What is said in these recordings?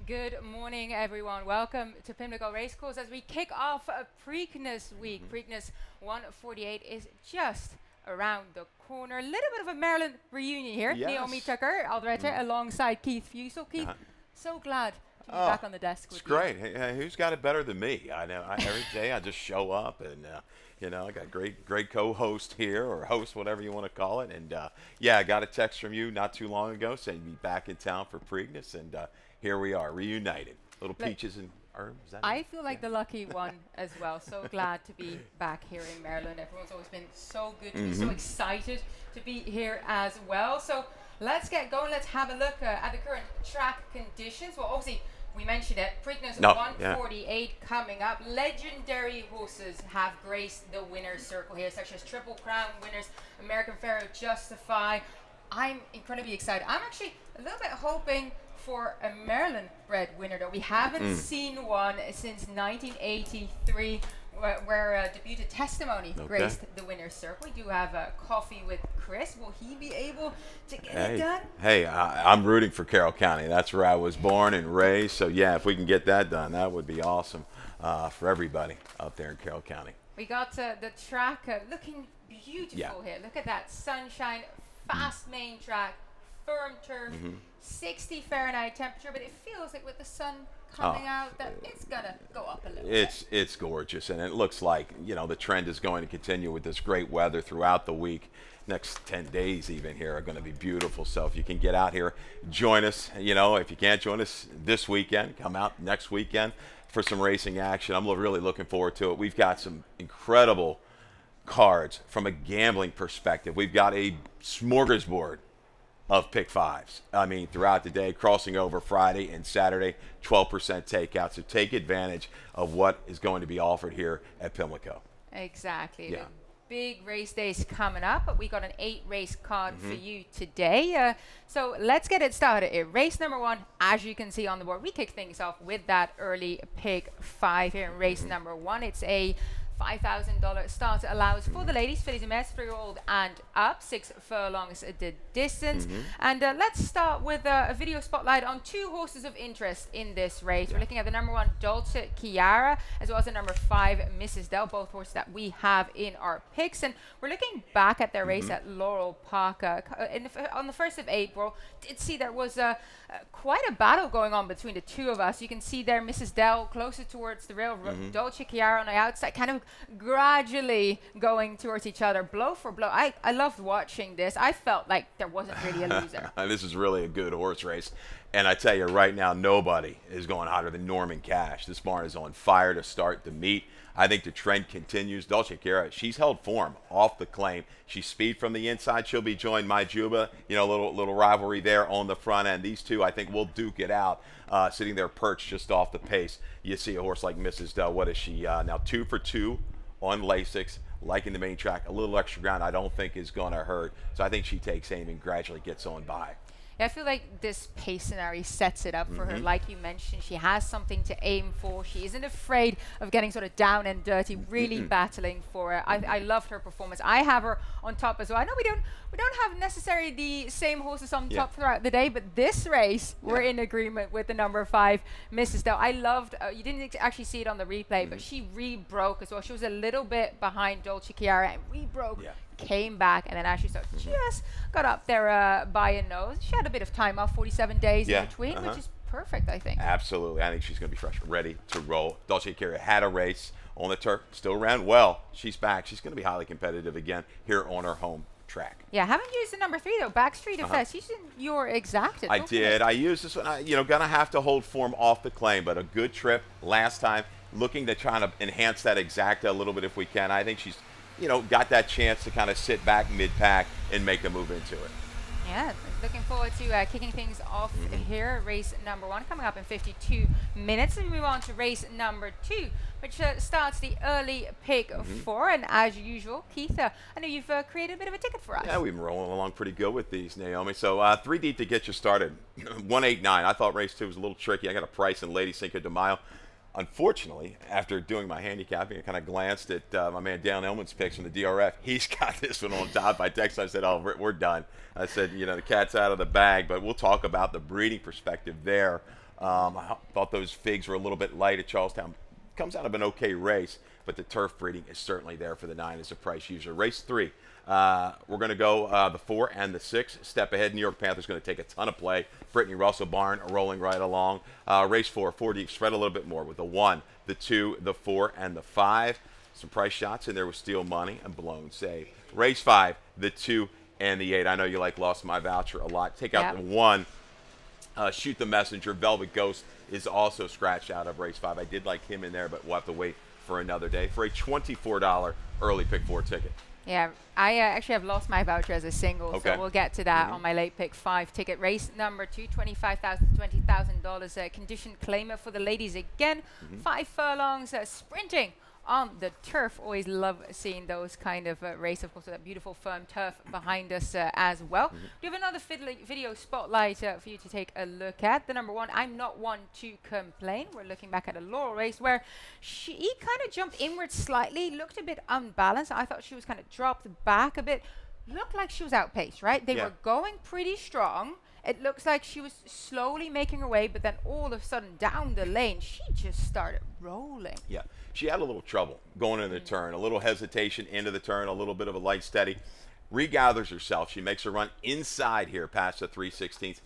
Good morning, everyone. Welcome to Pimlico Racecourse as we kick off a Preakness week. Preakness 148 is just around the corner. A little bit of a Maryland reunion here. Yes. Naomi Tucker, Aldrete, alongside Keith Fusel. Keith, so glad to be back on the desk with you. It's great. Hey, who's got it better than me? I know. Every day I just show up and, I got great co-host here, or host, whatever you want to call it. And, I got a text from you not too long ago saying you'd be back in town for Preakness. And here we are, reunited. Little peaches and herbs. I feel like the lucky one as well. So glad to be back here in Maryland. Everyone's always been so good to be so excited to be here as well. So let's get going. Let's have a look at the current track conditions. Well, obviously, we mentioned it. Preakness 148 coming up. Legendary horses have graced the winner's circle here, such as Triple Crown winners, American Pharoah, Justify. I'm incredibly excited. I'm actually a little bit hoping for a Maryland-bred winner, though. We haven't seen one since 1983, where debuted Testimony graced the winner's circle. We do have Coffee with Chris. Will he be able to get it done? Hey, I'm rooting for Carroll County. That's where I was born and raised. So, yeah, if we can get that done, that would be awesome for everybody out there in Carroll County. We got the track looking beautiful here. Look at that sunshine, fast main track, firm turf, 60 Fahrenheit temperature, but it feels like with the sun coming out that it's gonna go up a little bit. It's gorgeous, and it looks like the trend is going to continue with this great weather throughout the week. Next 10 days even here are going to be beautiful. So if you can get out here, join us. If you can't join us this weekend, come out next weekend for some racing action. I'm really looking forward to it. We've got some incredible cards from a gambling perspective. We've got a smorgasbord of pick fives. I mean, throughout the day, crossing over Friday and Saturday, 12% takeout. So take advantage of what is going to be offered here at Pimlico. Exactly. Yeah. Big race days coming up, but we got an 8-race card for you today. So let's get it started. Race number 1, as you can see on the board, we kick things off with that early pick 5 here in race number 1. It's a $5,000 start allows for the ladies, fillies and mares, 3-year-old and up, 6 furlongs the distance. And let's start with a video spotlight on 2 horses of interest in this race. We're looking at the number 1, Dolce Chiara, as well as the number 5, Mrs. Dell, both horses that we have in our picks. And we're looking back at their race at Laurel Park on the 1st of April. Did see there was quite a battle going on between the two of us. You can see there Mrs. Dell closer towards the rail, Dolce Chiara on the outside, kind of gradually going towards each other, blow for blow. I loved watching this. I felt like there wasn't really a loser. This is really a good horse race. And I tell you right now, nobody is going hotter than Norman Cash. This barn is on fire to start the meet. I think the trend continues. Dolce Chiara, she's held form off the claim. She's speed from the inside. She'll be joined by Juba. Little rivalry there on the front end. These two, I think, will duke it out, sitting there perched just off the pace. You see a horse like Mrs. Dell. What is she now? 2 for 2 on Lasix. Liking the main track. A little extra ground I don't think is going to hurt. So I think she takes aim and gradually gets on by. Yeah, I feel like this pace scenario sets it up for her. Like you mentioned, she has something to aim for. She isn't afraid of getting sort of down and dirty, really battling for it. I loved her performance. I have her on top as well. I know we don't have necessarily the same horses on top throughout the day, but this race, we're in agreement with the number 5, Mrs. Dell. I loved, you didn't actually see it on the replay, but she re-broke as well. She was a little bit behind Dolce Chiara and re-broke. Came back, and then actually just got up there by a nose. She had a bit of time off, 47 days in between, which is perfect, I think. Absolutely. I think she's going to be fresh, ready to roll. Dolce Chiara had a race on the turf, still ran well. She's back. She's going to be highly competitive again here on her home track. Yeah, haven't used the number 3 though. Backstreet Effects. You used your exacted. I did. I used this one. Gonna have to hold form off the claim, but a good trip last time. Looking to try to enhance that exacta a little bit if we can. I think she's got that chance to kind of sit back mid-pack and make a move into it. Yeah, looking forward to kicking things off here. Race number 1 coming up in 52 minutes. And we move on to race number 2, which starts the early pick 4. And as usual, Keith, I know you've created a bit of a ticket for us. Yeah, we've been rolling along pretty good with these, Naomi. So 3 deep to get you started. 189. I thought race 2 was a little tricky. I got a price in Lady Cinco de Mayo. Unfortunately, after doing my handicapping, I kind of glanced at my man Dan Elman's picks from the DRF. He's got this one on top. I texted, I said, oh, we're done. I said, the cat's out of the bag, but we'll talk about the breeding perspective there I thought those figs were a little bit light at Charlestown. Comes out of an okay race, but the turf breeding is certainly there for the 9 as a price user. Race 3, we're going to go the 4 and the 6. Step ahead, New York Panther's going to take a ton of play. Brittany Russell Barn rolling right along. Race 4, 4 deep, spread a little bit more with the 1, the 2, the 4, and the 5. Some price shots in there with Steel Money and Blown Save. Race 5, the 2, and the 8. I know you like Lost My Voucher a lot. Take out the 1. Shoot the Messenger. Velvet Ghost is also scratched out of race 5. I did like him in there, but we'll have to wait for another day for a $24 early pick 4 ticket. Yeah, I actually have Lost My Voucher as a single, Okay. so we'll get to that on my late pick 5 ticket. Race number 2, $25,000 to $20,000. Condition claimer for the ladies again. 5 furlongs sprinting on the turf. Always love seeing those kind of race, of course, with that beautiful firm turf behind us as well. We have another video spotlight for you to take a look at. The number 1, I'm Not One to Complain. We're looking back at a Laurel race where she kind of jumped inward slightly, looked a bit unbalanced. I thought she was kind of dropped back a bit. Looked like she was outpaced, right? They were going pretty strong. It looks like she was slowly making her way, but then all of a sudden down the lane, she just started rolling. Yeah, she had a little trouble going into the turn, a little hesitation into the turn, a little bit of a light steady. Regathers herself. She makes her run inside here past the 3/16.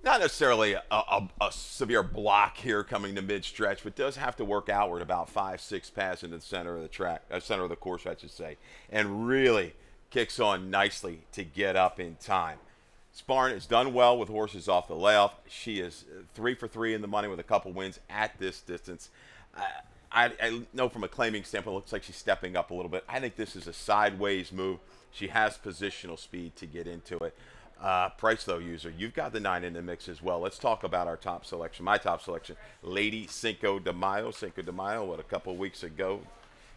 Not necessarily a severe block here coming to mid-stretch, but does have to work outward about 5-6 pass into the center of the track, center of the course, I should say, and really kicks on nicely to get up in time. Sparn has done well with horses off the layoff. She is 3 for 3 in the money with a couple wins at this distance. I know from a claiming standpoint, it looks like she's stepping up a little bit. I think this is a sideways move. She has positional speed to get into it. Price, though, user, you've got the 9 in the mix as well. Let's talk about our top selection. My top selection, Lady Cinco de Mayo. Cinco de Mayo, what, a couple weeks ago.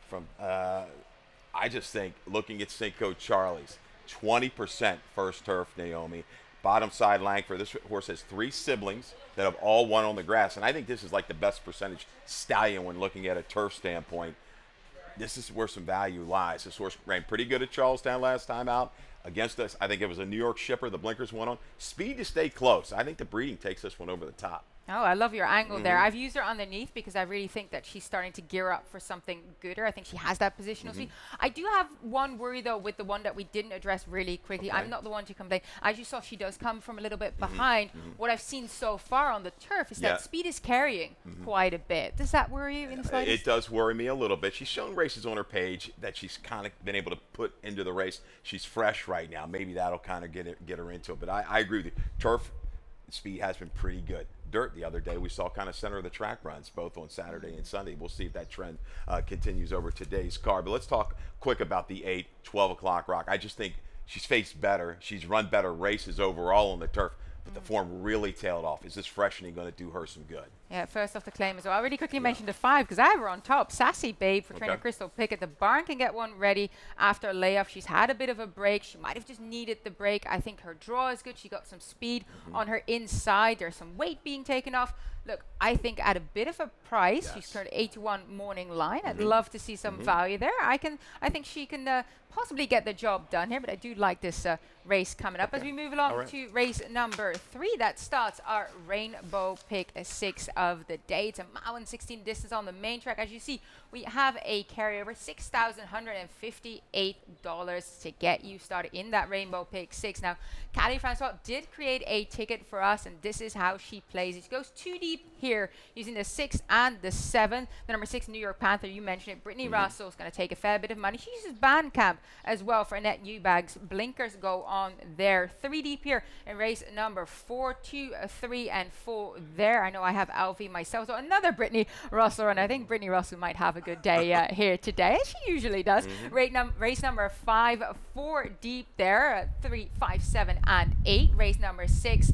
From I just think, looking at Cinco Charlie's, 20% first turf, Naomi. Bottom side Langford. This horse has 3 siblings that have all won on the grass. And I think this is like the best percentage stallion when looking at a turf standpoint. This is where some value lies. This horse ran pretty good at Charlestown last time out against us. I think it was a New York shipper. The blinkers went on. Speed to stay close. I think the breeding takes this one over the top. Oh, I love your angle there. I've used her underneath because I really think that she's starting to gear up for something gooder. I think she has that positional speed. I do have one worry, though, with the one that we didn't address really quickly. I'm Not the One to Complain. As you saw, she does come from a little bit behind. What I've seen so far on the turf is that speed is carrying quite a bit. Does that worry you in the slightest? It does worry me a little bit. She's shown races on her page that she's kind of been able to put into the race. She's fresh right now. Maybe that'll kind of get her into it. But I agree with you. Turf speed has been pretty good. Dirt the other day, we saw kind of center of the track runs both on Saturday and Sunday. We'll see if that trend continues over today's card. But let's talk quick about the 8, 12 o'clock rock. I just think she's faced better. She's run better races overall on the turf, but the form really tailed off. Is this freshening going to do her some good? Yeah, first off the claim as well. I already quickly mentioned the 5 because I have her on top. Sassy Babe for trainer Crystal Pickett. The barn can get one ready after a layoff. She's had a bit of a break. She might have just needed the break. I think her draw is good. She got some speed on her inside. There's some weight being taken off. Look, I think at a bit of a price, she's currently 8-1 morning line. I'd love to see some value there. I think she can possibly get the job done here, but I do like this race coming up. As we move along to race number 3, that starts our Rainbow Pick 6 of the day. It's a mile and 16 distance on the main track. As you see, we have a carryover, $6,158 to get you started in that Rainbow Pick 6. Now, Callie Francois did create a ticket for us, and this is how she plays. She goes 2 deep here using the 6 and the 7. The number 6, New York Panther, you mentioned it. Brittany Russell is going to take a fair bit of money. She uses Bandcamp as well for Annette Eubanks. Blinkers go on there. 3 deep here in race number 4, 2, 3, and 4 there. I know I have Alfie myself, so another Brittany Russell, and I think Brittany Russell might have a good day here today, as she usually does. Race number 5, 4 deep there, 3, 5, 7, and 8. Race number 6,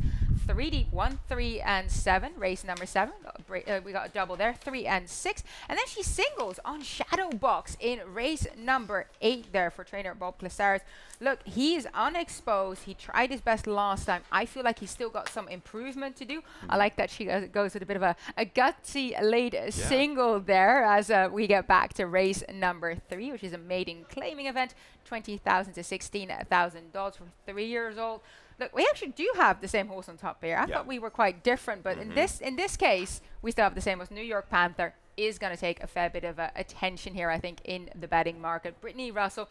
3 deep, 1, 3, and 7. Race number 7, we got a double there, 3 and 6. And then she singles on Shadow Box in race number 8 there for trainer Bob Classaris. Look, he's unexposed. He tried his best last time. I feel like he's still got some improvement to do. I like that she goes with a bit of a gutsy late single there as we get back to race number 3, which is a maiden claiming event, $20,000 to $16,000 for 3 years old. look, we actually do have the same horse on top here. I thought we were quite different, but in this case, we still have the same horse. New York Panther is going to take a fair bit of attention here, I think, in the betting market. Brittany Russell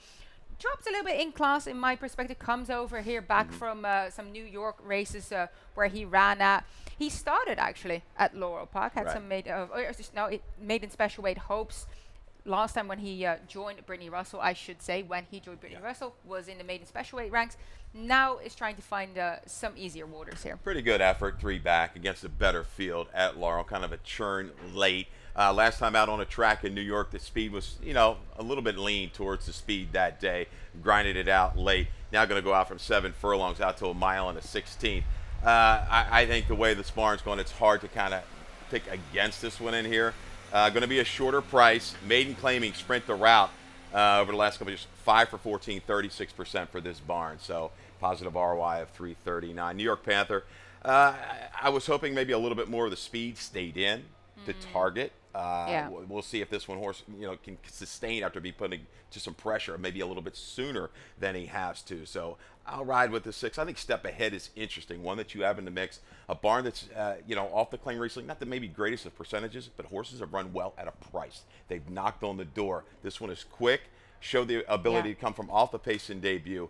drops a little bit in class, in my perspective, comes over here back from some New York races where he ran at. He started actually at Laurel Park, had some maiden special weight hopes. Last time when he joined Brittany Russell, I should say, when he joined Brittany Russell, was in the maiden special weight ranks. Now is trying to find some easier waters here. Pretty good effort, 3 back against a better field at Laurel. Kind of a churn late. Last time out on a track in New York, the speed was, a little bit lean towards the speed that day. Grinded it out late. Now going to go out from 7 furlongs out to a mile and a 16th. I think the way this barn's going, it's hard to kind of pick against this one in here. Going to be a shorter price. Maiden claiming sprint the route over the last couple of years. 5 for 14, 36% for this barn. So positive ROI of 339. New York Panther. I was hoping maybe a little bit more of the speed stayed in to target. We'll see if this one horse, can sustain after be putting to some pressure, maybe a little bit sooner than he has to. So I'll ride with the 6. I think Step Ahead is interesting, one that you have in the mix. A barn that's, off the claim recently, not the maybe greatest of percentages, but horses have run well at a price. They've knocked on the door. This one is quick, showed the ability to come from off the pace in debut.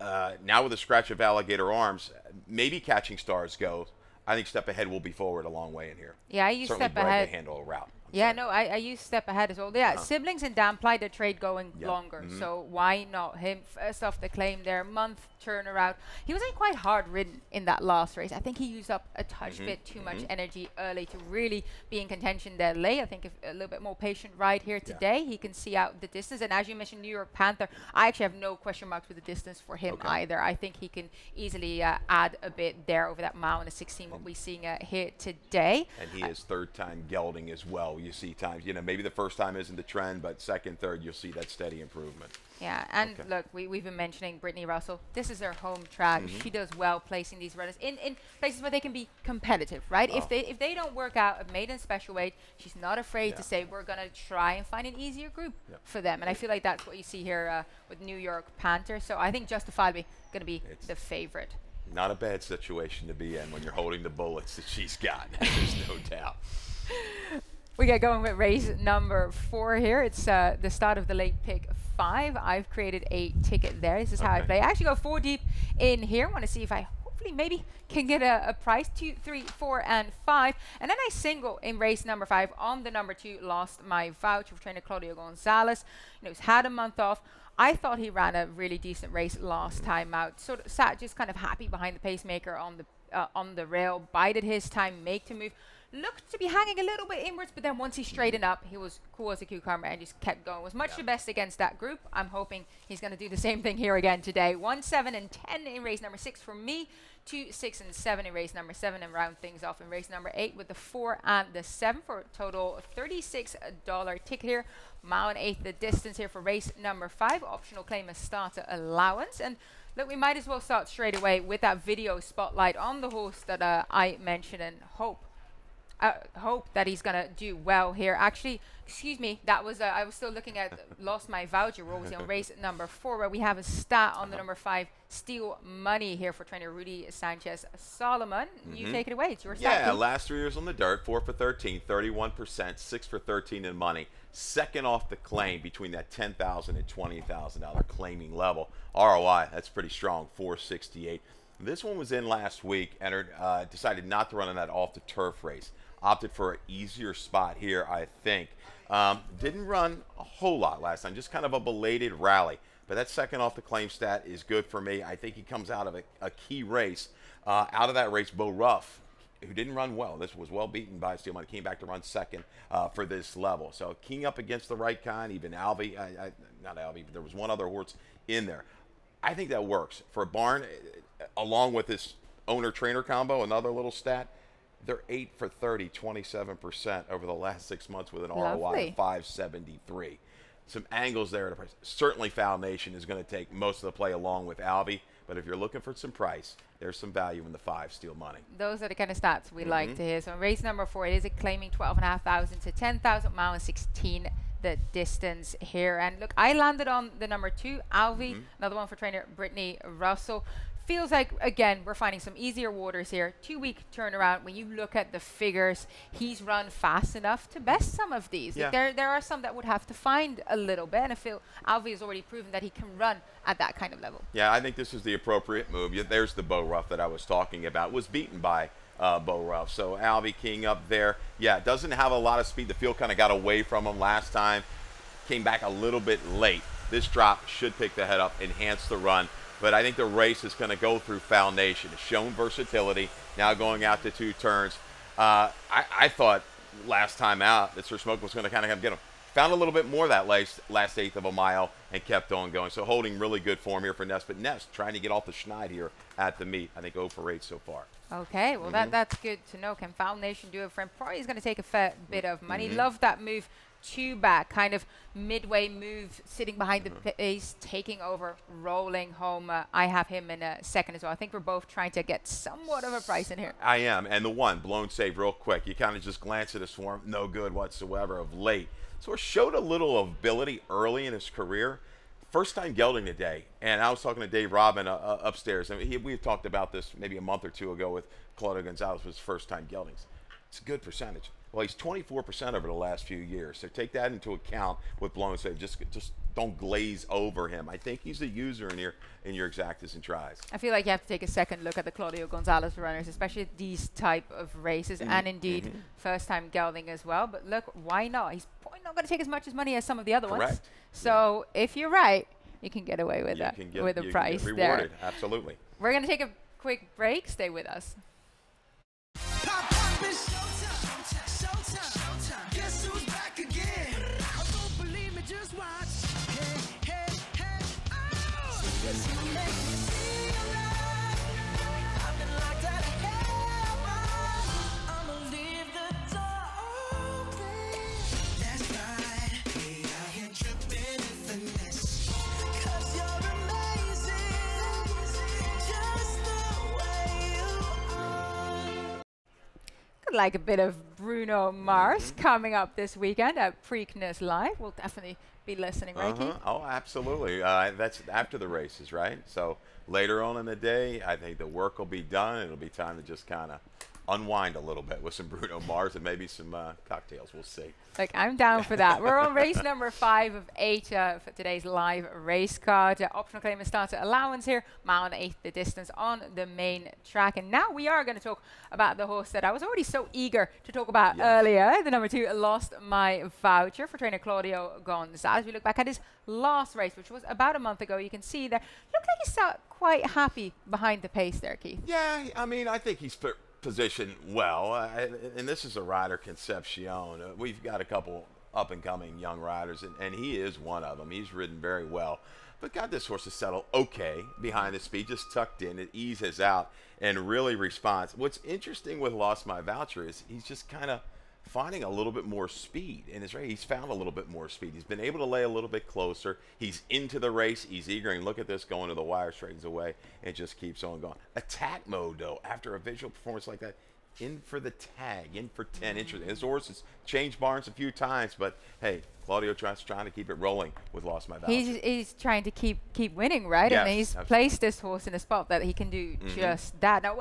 Now with a scratch of Alligator Arms, maybe Catching Stars goes. I think Step Ahead will be forward a long way in here. Yeah, I use Certainly Step Ahead to handle a route. I use Step Ahead as well. Yeah, Siblings and Dan Ply the trade going longer, so why not him? First off the claim there, month turnaround. He wasn't quite hard ridden in that last race. I think he used up a touch bit too much energy early to really be in contention there late. I think if a little bit more patient ride here today, he can see out the distance. And as you mentioned, New York Panther, I actually have no question marks with the distance for him either. I think he can easily add a bit there over that mile and a 16 what we're seeing here today. And he is third time gelding as well. You see times, maybe the first time isn't the trend, but second, third, you'll see that steady improvement. Yeah, and look, we've been mentioning Brittany Russell. This is her home track. She does well placing these runners in places where they can be competitive, right? If they don't work out a maiden special weight, she's not afraid to say we're going to try and find an easier group for them. And I feel like that's what you see here with New York Panther. So I think justifiably going to be the favorite. Not a bad situation to be in when you're holding the bullets that she's got. There's no doubt. We get going with race number 4 here. It's the start of the late pick 5. I've created a ticket there. This is how I play. I actually go 4 deep in here. Want to see if I hopefully maybe can get a price. 2, 3, 4, and 5. And then I single in race number 5 on the number 2. Lost my voucher for trainer Claudio Gonzalez. He's had a month off. I thought he ran a really decent race last time out. Sort of sat just kind of happy behind the pacemaker on the rail. Bided his time, make to move. Looked to be hanging a little bit inwards, but then once he straightened up, he was cool as a cucumber and just kept going. Was much the best against that group. I'm hoping he's going to do the same thing here again today. 1, 7, and 10 in race number 6 for me. 2, 6, and 7 in race number 7, and round things off in race number 8 with the 4 and the 7 for a total $36 ticket here. Mile and 1/8 the distance here for race number 5. Optional claim a starter allowance. And look, we might as well start straight away with that video spotlight on the horse that I mentioned, and hope that he's gonna do well here. Actually, excuse me, that was I was still looking at lost my voucher. We're always on race number 4 where we have a stat on the number 5 Steel Money here for trainer Rudy Sanchez Solomon. You take it away. It's your stat. Yeah, last 3 years on the dirt, 4 for 13, 31%, 6 for 13 in money. Second off the claim between that $10,000 and $20,000 claiming level. ROI, that's pretty strong, 468. This one was in last week, entered, decided not to run in that off the turf race. Opted for an easier spot here, I think. Didn't run a whole lot last time, just kind of a belated rally. But that second off the claim stat is good for me. I think he comes out of a key race. Out of that race, Bo Ruff, who didn't run well. This was well beaten by Steel Money. Came back to run second for this level. So keying up against the right kind, even Alvy, not Alvy, but there was one other horse in there. I think that works. For a barn, along with this owner-trainer combo, another little stat, they're 8 for 30, 27% over the last 6 months with an ROI of 573. Some angles there. Certainly Foul Nation is going to take most of the play along with Alvy, but if you're looking for some price, there's some value in the 5 Steel Money. Those are the kind of stats we like to hear. So in race number 4, it is a claiming 12,500 to 10,000 mile and 16 the distance here. And look, I landed on the number 2, Alvy, another one for trainer Brittany Russell. feels like, again, we're finding some easier waters here. 2-week turnaround. When you look at the figures, he's run fast enough to best some of these. Yeah. There are some that would have to find a little bit, and I feel Alvi has already proven that he can run at that kind of level. Yeah, I think this is the appropriate move. There's the Bo Ruff that I was talking about. Was beaten by Bo Ruff. So Alvi King up there. Yeah, doesn't have a lot of speed. The field kind of got away from him last time. Came back a little bit late. This drop should pick the head up, enhance the run. But I think the race is going to go through Foul Nation. It's shown versatility, now going out to 2 turns. I thought last time out that Sir Smoke was going to kind of get him. Found a little bit more that last eighth of a mile and kept on going. So holding really good form here for Ness. But Ness trying to get off the schneid here at the meet. I think 0 for 8 so far. Okay, well that's good to know. Can Foul Nation do it for him? Probably is going to take a fair bit of money. Love that move. 2 back, kind of midway move, sitting behind the pace, taking over, rolling home. I have him in a second as well. I think we're both trying to get somewhat of a price in here. I am, and the one, blown save real quick. You kind of just glance at his form, no good whatsoever of late. So he showed a little ability early in his career. First time gelding today, and I was talking to Dave Robin upstairs, and we had talked about this maybe a month or 2 ago with Claudio Gonzalez, was first time geldings. It's a good percentage. Well, he's 24% over the last few years, so take that into account with blown save. Just don't glaze over him. I think he's a user in your exactas and tries. I feel like you have to take a second look at the Claudio Gonzalez runners, especially these type of races, and indeed first time gelding as well. But look, why not? He's probably not going to take as much as money as some of the other ones. So if you're right, you can get away with that with a price get there. rewarded. Absolutely. We're going to take a quick break. Stay with us. Like a bit of Bruno Mars coming up this weekend at Preakness Live. We'll definitely be listening, right, Keith? Oh, absolutely. That's after the races, right? So later on in the day, I think the work will be done. It'll be time to just kind of unwind a little bit with some Bruno Mars and maybe some cocktails. We'll see. Like, I'm down for that. We're on race number 5 of 8 for today's live race card. Optional claim and starter allowance here. 1.8 the distance on the main track. And now we are going to talk about the horse that I was already so eager to talk about earlier. The number 2, Lost My Voucher for trainer Claudio Gonzalez. We look back at his last race, which was about a month ago. You can see there, looked like he started quite happy behind the pace there, Keith. Yeah, I mean, I think he's positioned well, and this is a rider, Concepcion. We've got a couple up-and-coming young riders, and he is one of them. He's ridden very well, but got this horse to settle okay behind the speed, just tucked in. It eases out and really responds. What's interesting with Lost My Voucher is he's just kind of finding a little bit more speed in his race. He's found a little bit more speed. He's been able to lay a little bit closer. He's into the race. He's eager. And look at this, going to the wire, straightens away, and just keeps on going. Attack mode, though, after a visual performance like that, in for the tag, in for 10. Interesting. His horse has changed barns a few times, but hey, Claudio trying to keep it rolling with Lost My Voucher. He's trying to keep winning, right? Yes, and he's placed this horse in a spot that he can do just that. Now,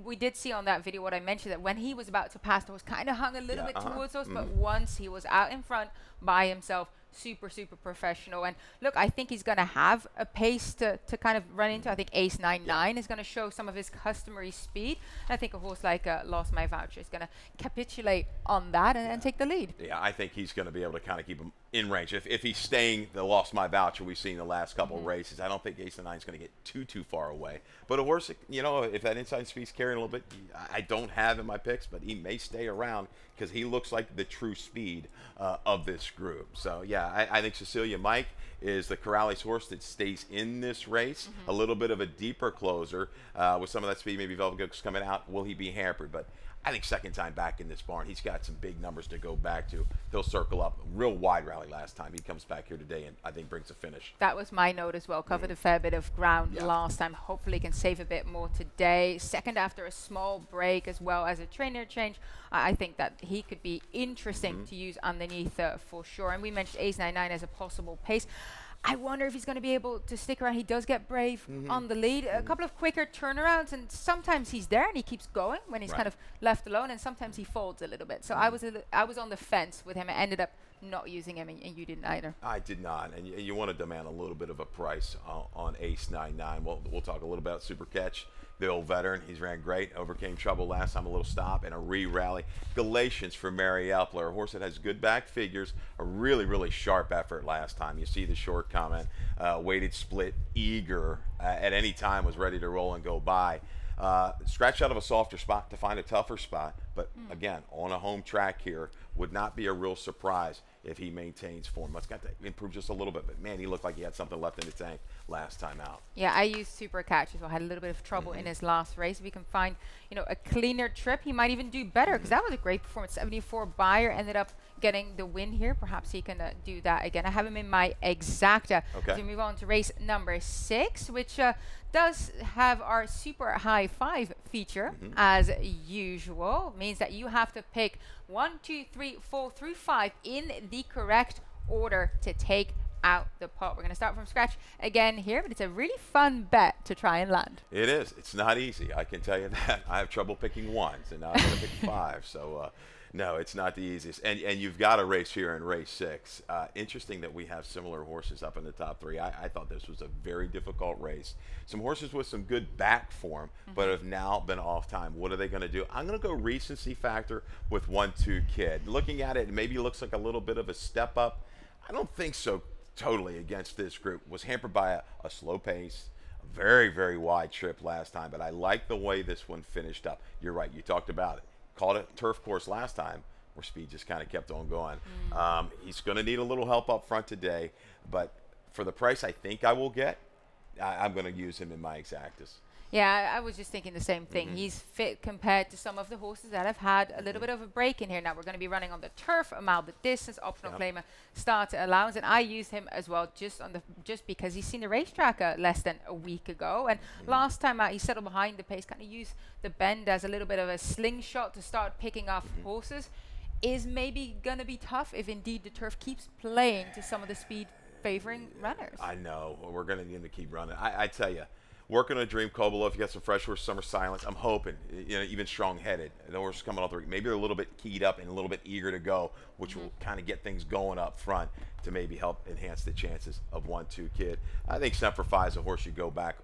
we did see on that video what I mentioned, that when he was about to pass, the horse kind of hung a little bit towards us, but once he was out in front by himself, super professional. And look, I think he's going to have a pace to kind of run into. I think Ace 9-9 is going to show some of his customary speed. And I think a horse like Lost My Voucher is going to capitulate on that and take the lead. Yeah, I think he's going to be able to kind of keep him in range. If he's staying the Lost My Voucher we've seen the last couple races, I don't think Ace 9 is going to get too far away. But a horse, you know, if that inside speed's carrying a little bit, I don't have in my picks, but he may stay around because he looks like the true speed of this group. So yeah, I think Cecilia Mike is the Corrales horse that stays in this race. A little bit of a deeper closer with some of that speed. Maybe Velvet Gook's coming out. Will he be hampered? But I think second time back in this barn, he's got some big numbers to go back to. He'll circle up. Real wide rally last time. He comes back here today and I think brings a finish. That was my note as well. Covered a fair bit of ground last time. Hopefully can save a bit more today. Second after a small break as well as a trainer change. I think that he could be interesting to use underneath for sure. And we mentioned Ace 9-9 as a possible pace. I wonder if he's going to be able to stick around. He does get brave on the lead. A couple of quicker turnarounds, and sometimes he's there and he keeps going when he's kind of left alone, and sometimes he folds a little bit. So I was on the fence with him. I ended up not using him, and you didn't either. I did not, and you want to demand a little bit of a price on Ace 99. We'll talk a little about Super Catch. The old veteran, he's ran great, overcame trouble last time, a little stop and a re-rally. Galatians for Mary Epler, a horse that has good back figures, a really, really sharp effort last time. You see the short comment, weighted split, eager, at any time was ready to roll and go by. Scratched out of a softer spot to find a tougher spot, but again, on a home track here, would not be a real surprise if he maintains form. It's got to improve just a little bit, but man, he looked like he had something left in the tank last time out. Yeah, I used Super Catch as well. Had a little bit of trouble in his last race. If we can find, a cleaner trip, he might even do better, because that was a great performance. 74 buyer ended up getting the win here. Perhaps he can do that again. I have him in my exacta. Okay. So we move on to race number 6, which does have our super high 5 feature as usual. Means that you have to pick 1, 2, 3, 4 through 5 in the correct order to take out the pot. We're going to start from scratch again here, but it's a really fun bet to try and land. It is. It's not easy, I can tell you that. I have trouble picking 1s, and now I'm going to pick 5. So, no, it's not the easiest. And you've got a race here in race 6. Interesting that we have similar horses up in the top 3. I thought this was a very difficult race. Some horses with some good back form, but have now been off time. What are they going to do? I'm going to go recency factor with 1-2 Kid. Looking at it, it maybe looks like a little bit of a step up. I don't think so totally against this group. Was hampered by a slow pace, a very, very wide trip last time, but I like the way this one finished up. You're right. You talked about it. Called it turf course last time, where speed just kind of kept on going. He's going to need a little help up front today, but for the price I think I will get, I'm going to use him in my exactas. Yeah, I was just thinking the same thing. He's fit compared to some of the horses that have had a little bit of a break in here. Now we're going to be running on the turf, a mile the distance, optional claimer, starter allowance, and I used him as well just because he's seen the racetrack less than a week ago. And last time out, he settled behind the pace, kind of used the bend as a little bit of a slingshot to start picking off horses. Is maybe going to be tough if indeed the turf keeps playing to some of the speed favoring runners. I know. We're going to need to keep running. I tell you. Working on a dream, Kobolov. You got some fresh horse, Summer Silence. I'm hoping, even strong-headed. The horse coming off the maybe they're a little bit keyed up and a little bit eager to go, which will kind of get things going up front to maybe help enhance the chances of 1-2 Kid. I think Semper Fi is a horse you go back.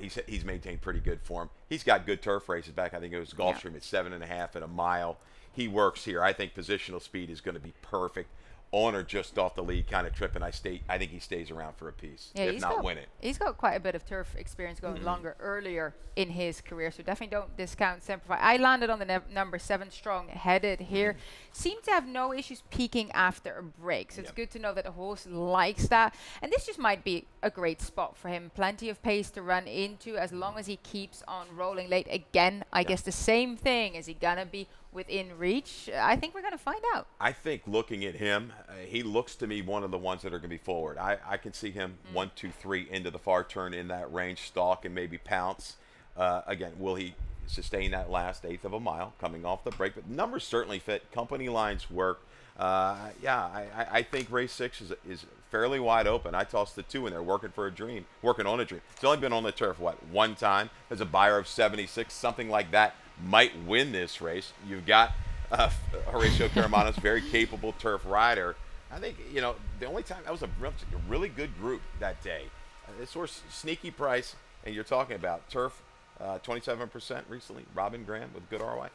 He's maintained pretty good form. He's got good turf races back. I think it was Gulfstream at 7.5 at a mile. He works here. I think positional speed is going to be perfect. On or just off the lead kind of trip, and I think he stays around for a piece, if not win it. He's got quite a bit of turf experience going earlier in his career, so definitely don't discount Semper Fi. I landed on the number 7 strong headed here. Seemed to have no issues peaking after a break, so it's good to know that the horse likes that, and this just might be a great spot for him. Plenty of pace to run into as long as he keeps on rolling late. Again, I guess the same thing. Is he gonna be within reach? I think we're going to find out. I think looking at him, he looks to me one of the ones that are going to be forward. I can see him 1, 2, 3 into the far turn in that range, stalk and maybe pounce. Again, will he sustain that last 1/8 of a mile coming off the break? But numbers certainly fit. Company lines work. I think race 6 is fairly wide open. I tossed the 2 in there, working on a dream. It's only been on the turf, one time? As a buyer of 76, something like that might win this race. You've got Horatio Caramano's very capable turf rider. I think, the only time, that was a really good group that day. This horse, sneaky price, and you're talking about turf, 27% recently. Robin Graham with good ROI.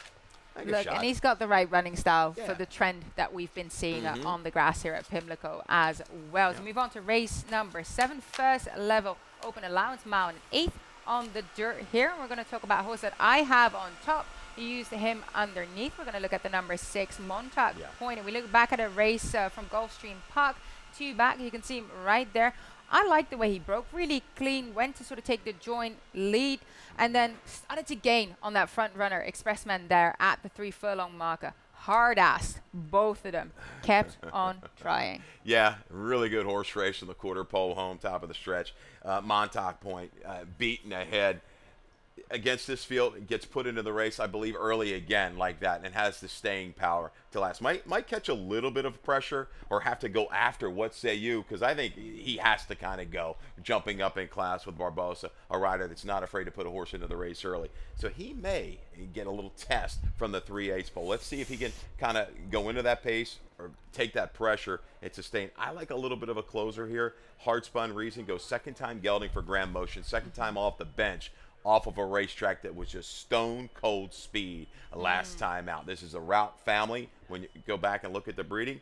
Look, and he's got the right running style for the trend that we've been seeing on the grass here at Pimlico as well. So move on to race number 7, first level open allowance, mile and 1/8 on the dirt here. And we're going to talk about a horse that I have on top. You used him underneath. We're going to look at the number 6 Montauk Point, and we look back at a race from Gulfstream Park 2 back. You can see him right there. I like the way he broke, really clean, went to sort of take the joint lead, and then started to gain on that front runner, Expressman, there at the 3 furlong marker. Hard-assed, both of them, kept on trying. Yeah, really good horse race in the quarter pole home, top of the stretch. Montauk Point beaten ahead. against this field, gets put into the race, I believe, early again like that, and has the staying power to last. Might catch a little bit of pressure or have to go after What Say You, because I think he has to kind of go jumping up in class with Barbosa, a rider that's not afraid to put a horse into the race early. So he may get a little test from the 3/8 pole. Let's see if he can kind of go into that pace or take that pressure and sustain. I like a little bit of a closer here. Hard Spun Reason goes second time gelding for Grand Motion, second time off the bench, off of a racetrack that was just stone cold speed last time out. This is a route family. When you go back and look at the breeding,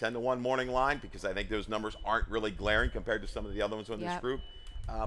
10-1 morning line, because I think those numbers aren't really glaring compared to some of the other ones in this group.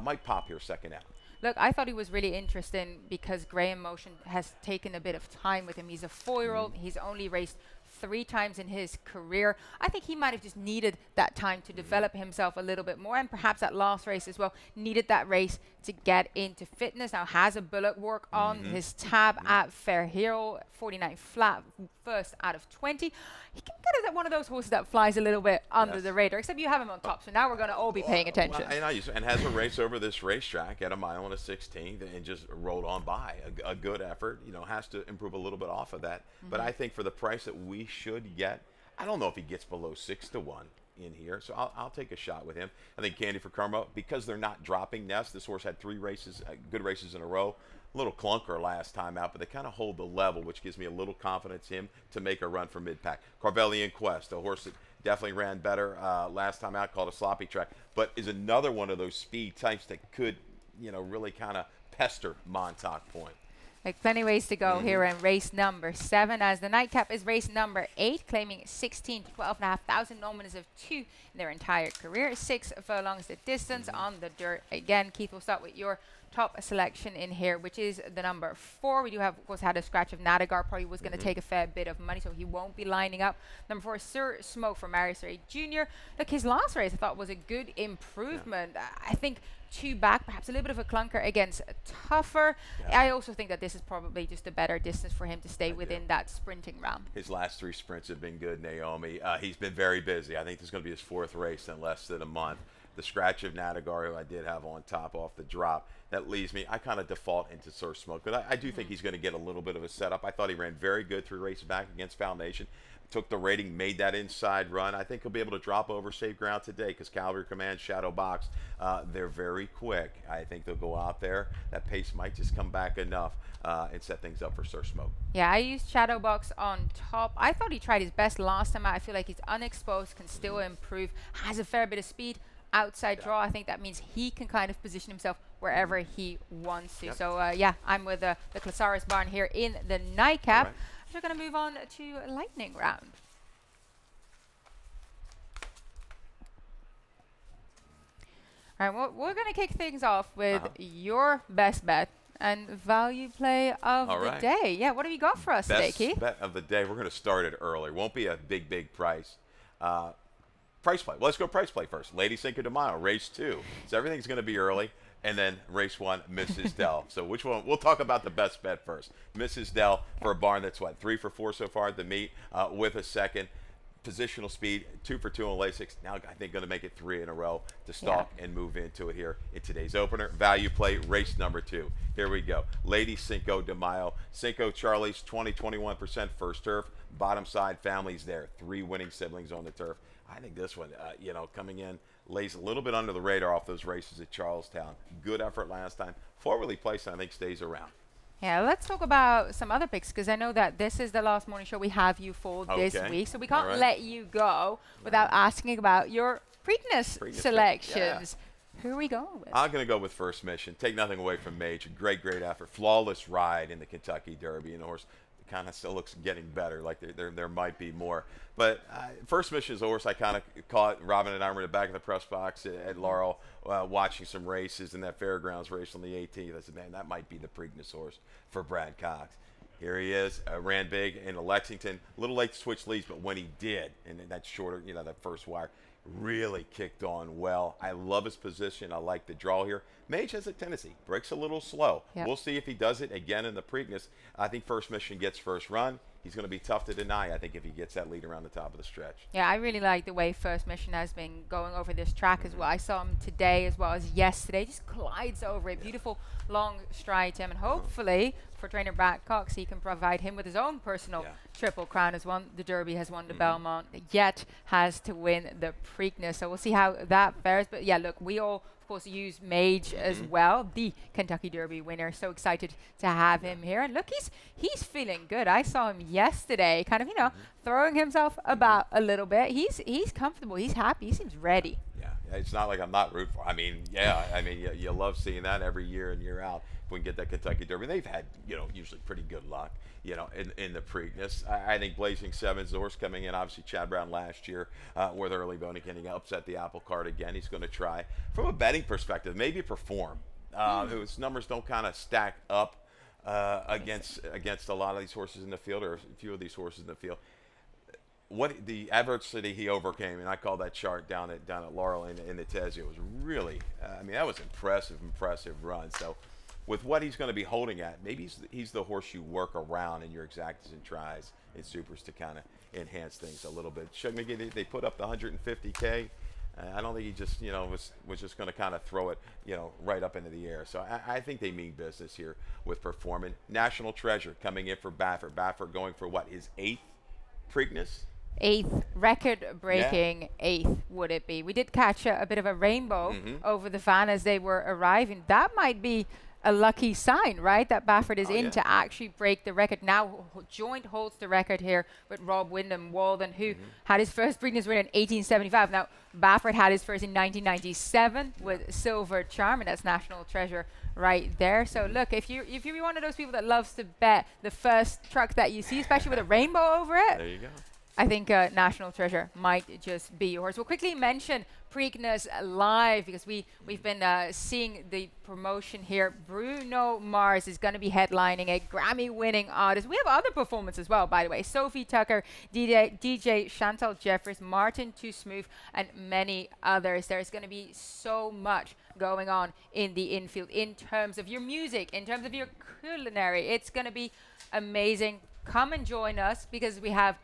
Might pop here second out. Look, I thought he was really interesting because Graham Motion has taken a bit of time with him. He's a 4-year-old. He's only raced 3 times in his career. I think he might have just needed that time to develop himself a little bit more, and perhaps that last race as well needed that race to get into fitness. Now has a bullet work on his tab at Fair Hero, 49 flat, first out of 20. He can get one of those horses that flies a little bit under the radar, except you have him on top, so now we're going to all be paying attention. And has a race over this racetrack at a mile and a 16th and just rolled on by. A good effort, you know, has to improve a little bit off of that. But I think for the price that we should get, I don't know if he gets below 6-1 in here, so I'll take a shot with him. I think Candy for Karma, because they're not dropping Nest. This horse had 3 races, good races in a row. A little clunker last time out, but they kind of hold the level, which gives me a little confidence in him to make a run for mid-pack. Carvelian Quest, a horse that definitely ran better last time out, called a sloppy track, but is another one of those speed types that could, you know, really kind of pester Montauk Point. Like plenty ways to go here in race number 7, as the nightcap is race number 8, claiming 16 to 12,500 nominals of 2 in their entire career. 6 furlongs the distance on the dirt. Again, Keith, we'll start with your top selection in here, which is the number 4. We do have, of course, had a scratch of Nadagar. Probably was going to take a fair bit of money, so he won't be lining up. Number 4 is Sir Smoke for Marius Ray Jr. Look, his last race I thought was a good improvement. I think 2 back, perhaps a little bit of a clunker against Tougher. I also think that this is probably just a better distance for him to stay within that sprinting realm. His last 3 sprints have been good, Naomi. He's been very busy. I think this is going to be his 4th race in less than a month. The scratch of Nadagar, who I did have on top off the drop, that leaves me, I kind of default into Sir Smoke, but I do think he's going to get a little bit of a setup. I thought he ran very good 3 races back against Foundation. Took the rating, made that inside run. I think he'll be able to drop over safe ground today because Cavalry Command, Shadow Box, they're very quick. I think they'll go out there. That pace might just come back enough and set things up for Sir Smoke. Yeah, I used Shadow Box on top. I thought he tried his best last time out. I feel like he's unexposed, can still improve, has a fair bit of speed. Outside draw, I think that means he can kind of position himself wherever he wants to. So, yeah, I'm with the Clasaris barn here in the nightcap. We're going to move on to lightning round. All right, well, we're going to kick things off with your best bet and value play of the day. Yeah, what have you got for us today, Keith? Best bet of the day. We're going to start it early. Won't be a big price. Price play. Well, let's go price play first. Lady Cinco de Mayo, race 2. So everything's going to be early. And then race 1, Mrs. Dell. So which one? We'll talk about the best bet first. Mrs. Dell for a barn that's, what, 3 for 4 so far at the meet with a second. Positional speed, 2 for 2 on Lasix. Now I think going to make it 3 in a row to stalk and move into it here in today's opener. Value play, race number 2. Here we go. Lady Cinco de Mayo. Cinco Charlie's 21% first turf. Bottom side, families there. 3 winning siblings on the turf. I think this one, you know, coming in, lays a little bit under the radar off those races at Charlestown. Good effort last time. Forwardly placed, I think, stays around. Yeah, let's talk about some other picks, because I know that this is the last morning show we have you for this week, so we can't let you go without asking about your Preakness selections. Who are we going with? I'm going to go with First Mission. Take nothing away from Mage. Great effort. Flawless ride in the Kentucky Derby. And, of course, kind of still looks getting better, like there might be more. But First Mission is a horse I kind of caught. Robin and I were in the back of the press box at Laurel watching some races in that Fairgrounds race on the 18th. I said, man, that might be the Preakness horse for Brad Cox. Here he is, ran big in Lexington. A little late to switch leads, but when he did, and that shorter, you know, that first wire, really kicked on well. I love his position. I like the draw here. Mage has a tendency, breaks a little slow. Yep. We'll see if he does it again in the Preakness. I think First Mission gets first run. He's going to be tough to deny, I think, if he gets that lead around the top of the stretch. Yeah, I really like the way First Mission has been going over this track as well. I saw him today as well as yesterday. Just glides over it. Beautiful long stride to him. And hopefully, for trainer Brad Cox, he can provide him with his own personal Triple Crown. Has won the Derby, has won the Belmont, yet has to win the Preakness. So we'll see how that fares. But yeah, look, we all, of course, use Mage as well, the Kentucky Derby winner. So excited to have him here. And look, he's feeling good. I saw him yesterday, kind of, throwing himself about a little bit. He's comfortable. He's happy. He seems ready. Yeah, it's not like I'm not rooting for. I mean, you love seeing that every year and year out. If we can get that Kentucky Derby, they've had usually pretty good luck, in the Preakness. I think Blazing Sevens, the horse coming in, obviously Chad Brown last year with early bone again, he upset the apple cart again. He's going to try from a betting perspective, maybe Perform, whose numbers don't kind of stack up against a lot of these horses in the field, or a few of these horses in the field. What the adversity he overcame, and I call that chart down at Laurel in the Tezio, was really, that was impressive run. So with what he's going to be holding at, maybe he's the horse you work around in your exactas and tries and supers to kind of enhance things a little bit. Shug McGee, they put up the 150K. I don't think he just, was just going to kind of throw it, right up into the air. So I think they mean business here with Performing. National Treasure coming in for Baffert. Baffert going for what, his 8th Preakness? 8th, record-breaking 8th would it be. We did catch a bit of a rainbow over the van as they were arriving. That might be a lucky sign, right? That Baffert is to actually break the record. Now joint holds the record here with Rob Wyndham Walden, who had his first Preakness win in 1875. Now Baffert had his first in 1997 with Silver Charm, and that's National Treasure right there. So look, if you're one of those people that loves to bet the first truck that you see, especially with a rainbow over it, there you go. I think National Treasure might just be yours. We'll quickly mention Preakness Live because we've been seeing the promotion here. Bruno Mars is going to be headlining, a Grammy-winning artist. We have other performances as well, by the way. Sophie Tucker, DJ Chantal Jeffers, Martin Too Smooth, and many others. There's going to be so much going on in the infield in terms of your music, in terms of your culinary. It's going to be amazing. Come and join us because we have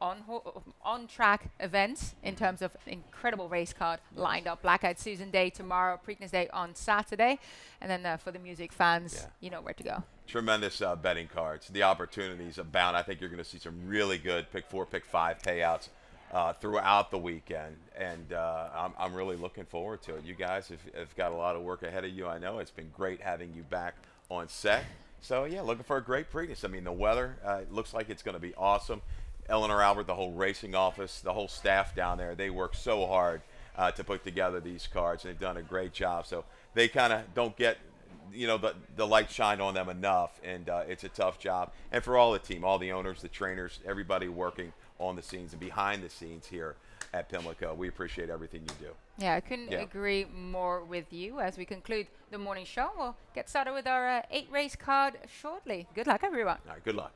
on-track events in terms of incredible race card lined up. Black-Eyed Susan Day tomorrow, Preakness Day on Saturday, and then for the music fans, you know where to go. Tremendous betting cards. The opportunities abound. I think you're going to see some really good pick 4, pick 5 payouts throughout the weekend, and I'm really looking forward to it. You guys have got a lot of work ahead of you. I know it's been great having you back on set. So yeah, looking for a great Preakness. I mean, the weather looks like it's going to be awesome. Eleanor Albert, the whole racing office, the whole staff down there, they work so hard to put together these cards, and they've done a great job. So they kind of don't get, the light shine on them enough, and it's a tough job. And for all the team, all the owners, the trainers, everybody working on the scenes and behind the scenes here at Pimlico, we appreciate everything you do. Yeah, I couldn't agree more with you. As we conclude the morning show, we'll get started with our 8-race card shortly. Good luck, everyone. All right, good luck.